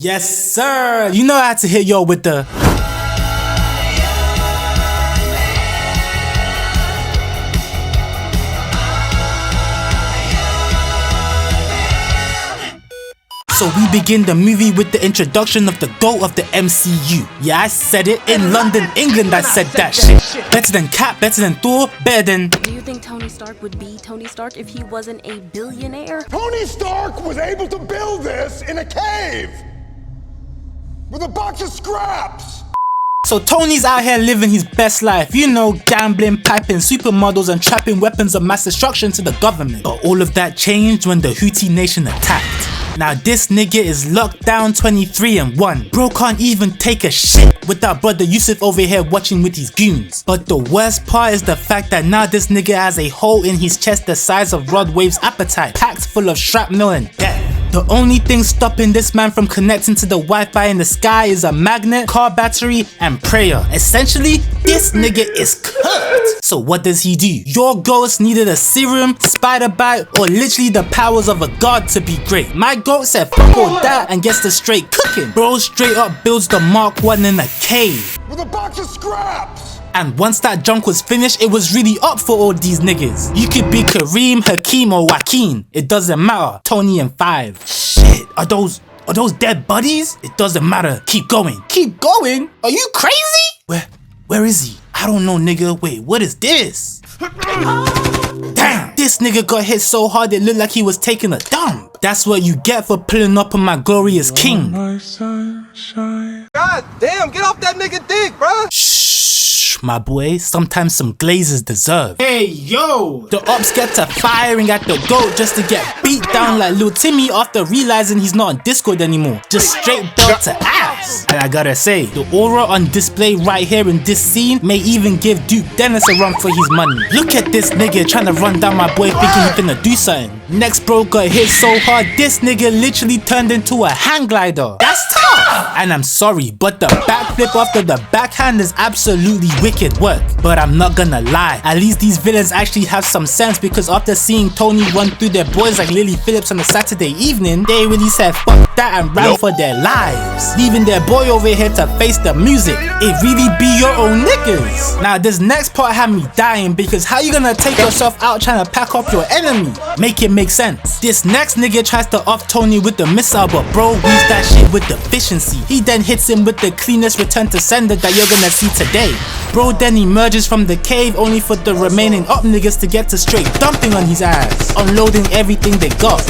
Yes, sir. You know I had to hit y'all with the... So we begin the movie with the introduction of the GOAT of the MCU. Yeah, I said it. In London, England, I said that shit. Better than Cap, better than Thor, better than... Do you think Tony Stark would be Tony Stark if he wasn't a billionaire? Tony Stark was able to build this in a cave with a box of scraps. So Tony's out here living his best life, you know, gambling, piping supermodels and trapping weapons of mass destruction to the government. But all of that changed when the Houthi nation attacked. Now this nigga is locked down 23-1. Bro can't even take a shit without brother Yessir over here watching with his goons. But the worst part is the fact that now this nigga has a hole in his chest the size of Rod Wave's appetite, packed full of shrapnel and death. The only thing stopping this man from connecting to the Wi-Fi in the sky is a magnet, car battery, and prayer. Essentially, this nigga is cooked. So what does he do? Your ghost needed a serum, spider bite, or literally the powers of a god to be great. My goat said fuck all that and gets the straight cooking. Bro straight up builds the Mark 1 in a cave with a box of scraps. And once that junk was finished, it was really up for all these niggas. You could be Kareem, Hakeem, or Joaquin. It doesn't matter. Tony and 5. Shit, are those dead buddies? It doesn't matter. Keep going. Keep going? Are you crazy? Where is he? I don't know, nigga. Wait, what is this? Damn, this nigga got hit so hard it looked like he was taking a dump. That's what you get for pulling up on my glorious king. God damn, get off that nigga dick, bruh. Shh, my boy, sometimes some glazes deserve. Hey, yo! The ops get to firing at the GOAT just to get beat down like Lil Timmy after realizing he's not on Discord anymore. Just straight belt to ass. And I gotta say, the aura on display right here in this scene may even give Duke Dennis a run for his money. Look at this nigga trying to run down my boy thinking he finna do something. Next bro got hit so hard, this nigga literally turned into a hang glider. That's tough! And I'm sorry, but the backflip after the backhand is absolutely wicked work. But I'm not gonna lie, at least these villains actually have some sense, because after seeing Tony run through their boys like Lily Phillips on a Saturday evening, they really said fuck that and ran for their lives, leaving their boy over here to face the music. It really be your own niggas. Now this next part had me dying, because how you gonna take yourself out trying to pack up your enemy? Make it make sense. This next nigga tries to off Tony with the missile, but bro weaves that shit with efficiency. He then hits him with the cleanest return to sender that you're gonna see today. Bro then emerges from the cave only for the remaining up niggas to get to straight dumping on his ass, unloading everything they got,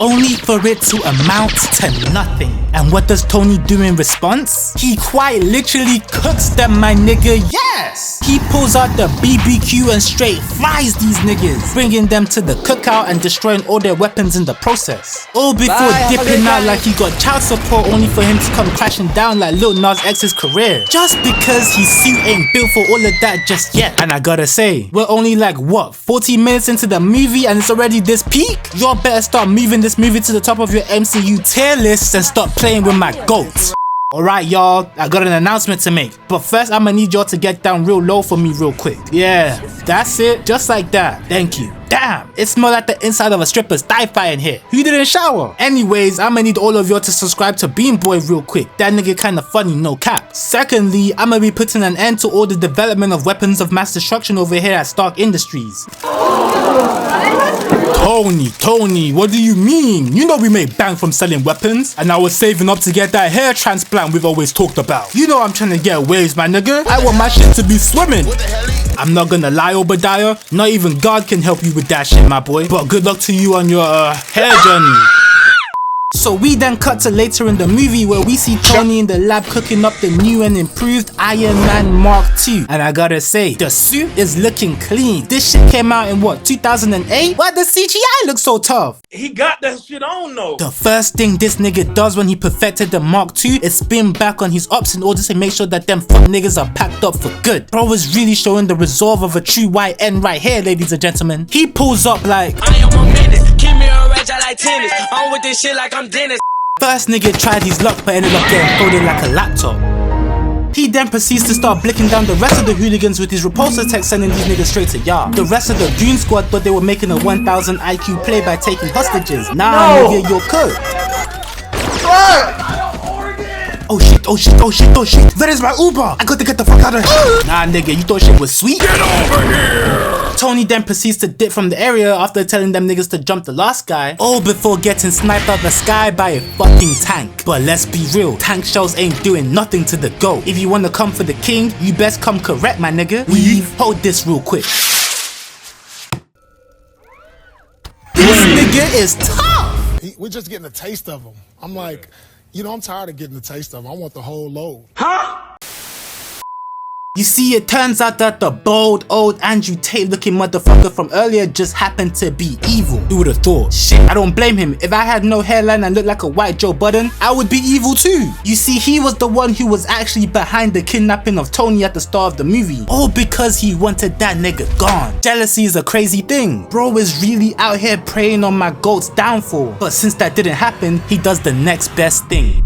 only for it to amount to nothing. And what does Tony do in response? He quite literally cooks them, my nigga, yes! He pulls out the BBQ and straight fries these niggas, bringing them to the cookout and destroying all their weapons in the process. All before dipping out like he got child support only for him to come crashing down like Lil Nas X's career. Just because his suit ain't built for all of that just yet. And I gotta say, we're only like what, 40 minutes into the movie and it's already this peak? Y'all better start moving this movie to the top of your MCU tier lists and stop playing with my goats. Alright y'all, I got an announcement to make, but first I'ma need y'all to get down real low for me real quick. Yeah, that's it, just like that, thank you. Damn, it smells like the inside of a stripper's thigh in here. Who didn't shower? Anyways, I'ma need all of y'all to subscribe to Bean Boy real quick. That nigga kinda funny, no cap. Secondly, I'ma be putting an end to all the development of weapons of mass destruction over here at Stark Industries. Tony, what do you mean? You know we make bank from selling weapons, and I was saving up to get that hair transplant we've always talked about. You know I'm trying to get waves, my nigga. I want my shit to be swimming. I'm not gonna lie, Obadiah, not even God can help you with that shit, my boy. But good luck to you on your hair journey. So we then cut to later in the movie where we see Tony in the lab cooking up the new and improved Iron Man Mark II. And I gotta say, the suit is looking clean. This shit came out in what, 2008? Why the CGI looks so tough? He got that shit on though. The first thing this nigga does when he perfected the Mark II is spin back on his ops in order to make sure that them fuck niggas are packed up for good. Bro is really showing the resolve of a true white end right here, ladies and gentlemen. He pulls up like, I am a menace, keep me a rage, I like tennis. I'm with this shit like I'm Dennis. First nigga tried his luck but ended up getting folded like a laptop. He then proceeds to start blicking down the rest of the hooligans with his repulsor tech, sending these niggas straight to yard. The rest of the goon squad thought they were making a 1000 IQ play by taking hostages. Nah, nigga, you're cooked. Oh shit, oh shit, oh shit, oh shit. Where is my Uber? I got to get the fuck out of here. Nah, nigga, you thought shit was sweet? Get over here! Tony then proceeds to dip from the area after telling them niggas to jump the last guy, all before getting sniped out the sky by a fucking tank. But let's be real, tank shells ain't doing nothing to the GOAT. If you wanna come for the king, you best come correct, my nigga. Hold this real quick. This nigga is tough! We're just getting a taste of him. I'm like, you know, I'm tired of getting a taste of him. I want the whole load. Huh? You see, it turns out that the bold, old Andrew Tate looking motherfucker from earlier just happened to be evil. Who would have thought? Shit, I don't blame him. If I had no hairline and looked like a white Joe Budden, I would be evil too. You see, he was the one who was actually behind the kidnapping of Tony at the start of the movie. All because he wanted that nigga gone. Jealousy is a crazy thing. Bro is really out here preying on my GOAT's downfall. But since that didn't happen, he does the next best thing.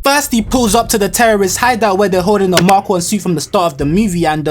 First, he pulls up to the terrorist hideout where they're holding the Mark 1 suit from the start of the movie and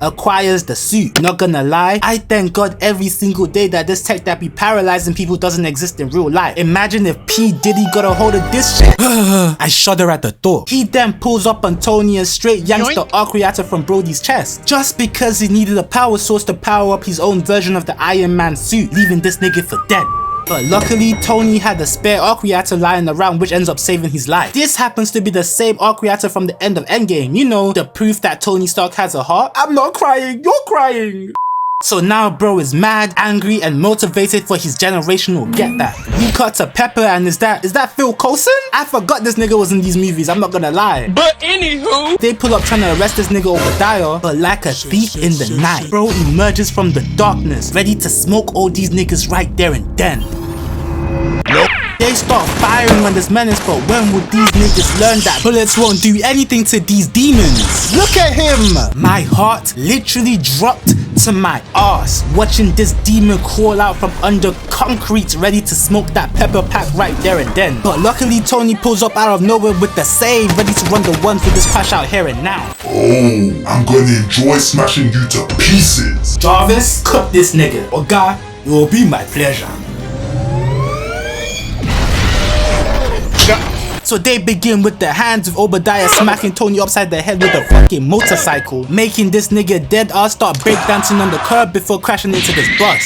acquires the suit. Not gonna lie, I thank God every single day that this tech that be paralyzing people doesn't exist in real life. Imagine if P. Diddy got a hold of this shit. I shudder at the thought. He then pulls up on Tony and straight yanks the arc reactor from Brody's chest, just because he needed a power source to power up his own version of the Iron Man suit, leaving this nigga for dead. But luckily, Tony had a spare arc reactor lying around which ends up saving his life. This happens to be the same arc reactor from the end of Endgame. You know, the proof that Tony Stark has a heart. I'm not crying, you're crying. So now bro is mad, angry, and motivated for his generational get back. We cut to Pepper and is that Phil Coulson? I forgot this nigga was in these movies, I'm not gonna lie. But anywho, they pull up trying to arrest this nigga Obadiah, but like a thief in the night, bro emerges from the darkness, ready to smoke all these niggas right there and then. They start firing on this menace, but when would these niggas learn that bullets won't do anything to these demons? Look at him! My heart literally dropped to my ass watching this demon crawl out from under concrete ready to smoke that pepper pack right there and then. But luckily Tony pulls up out of nowhere with the save, ready to run the one for this crash out here and now. Oh, I'm gonna enjoy smashing you to pieces. Jarvis, cook this nigga. Oh God, it will be my pleasure. So they begin with their hands, with Obadiah smacking Tony upside the head with a fucking motorcycle, making this nigga dead ass start breakdancing on the curb before crashing into this bus.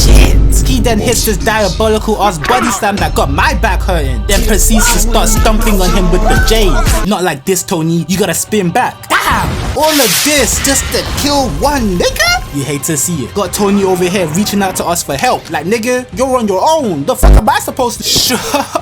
Shit. He then hits this diabolical ass body slam that got my back hurting, then proceeds to start stomping on him with the J. Not like this, Tony, you gotta spin back. Damn! All of this just to kill one nigga? You hate to see it. Got Tony over here reaching out to us for help. Like, nigga, you're on your own. The fuck am I supposed to?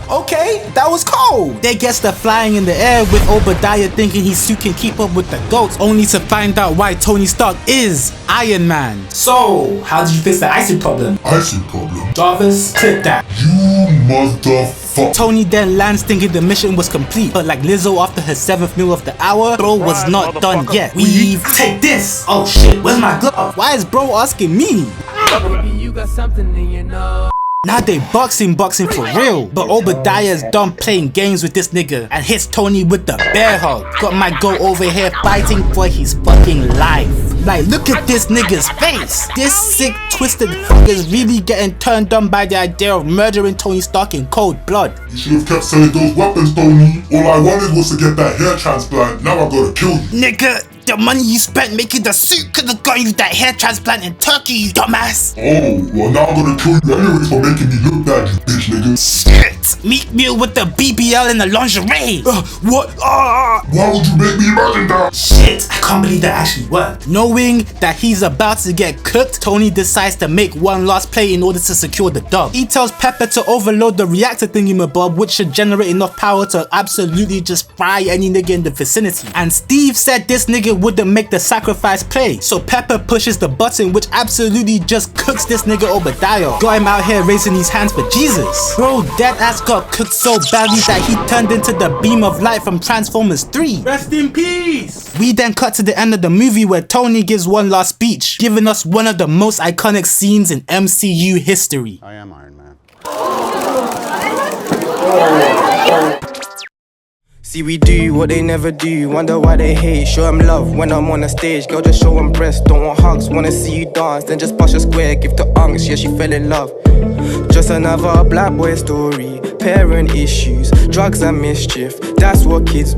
Okay, that was cold. They gets the flying in the air with Obadiah thinking his suit can keep up with the GOATs, only to find out why Tony Stark is Iron Man. So, how did you fix the icing problem? Icing problem? Jarvis, click that. You motherfucker. Tony then lands thinking the mission was complete, but like Lizzo after her 7th meal of the hour, bro was not done yet. We've take this. Oh shit, where's my glove? Why is bro asking me? baby, you got something in your nose. Now they boxing for real, but Obadiah's done playing games with this nigga and hits Tony with the bear hug. Got my GOAT over here fighting for his fucking life. Like, look at this nigga's face. This sick, twisted fuck is really getting turned on by the idea of murdering Tony Stark in cold blood. You should have kept selling those weapons, Tony. All I wanted was to get that hair transplant. Now I gotta kill you. Nigga, the money you spent making the suit could have got you that hair transplant in Turkey, you dumbass. Oh, well now I'm gonna kill you anyways for making me look bad, you bitch nigga. Shit! Meat meal with the BBL and the lingerie. What? Why would you make me imagine that? Shit, I can't believe that actually worked. Knowing that he's about to get cooked, Tony decides to make one last play in order to secure the dub. He tells Pepper to overload the reactor thingamabob, which should generate enough power to absolutely just fry any nigga in the vicinity. And Steve said this nigga wouldn't make the sacrifice play, so Pepper pushes the button, which absolutely just cooks this nigga Obadiah. Got him out here raising his hands for Jesus. Bro, dead ass got cooked so badly that he turned into the beam of light from Transformers 3. Rest in peace. We then cut to the end of the movie where Tony gives one last speech, giving us one of the most iconic scenes in MCU history. I am Iron Man. See, we do what they never do, wonder why they hate. Show them love when I'm on the stage. Girl, just show them breast, don't want hugs. Wanna see you dance, then just bust your square. Give the unks, yeah, she fell in love. Just another black boy story. Parent issues, drugs and mischief. That's what kids do.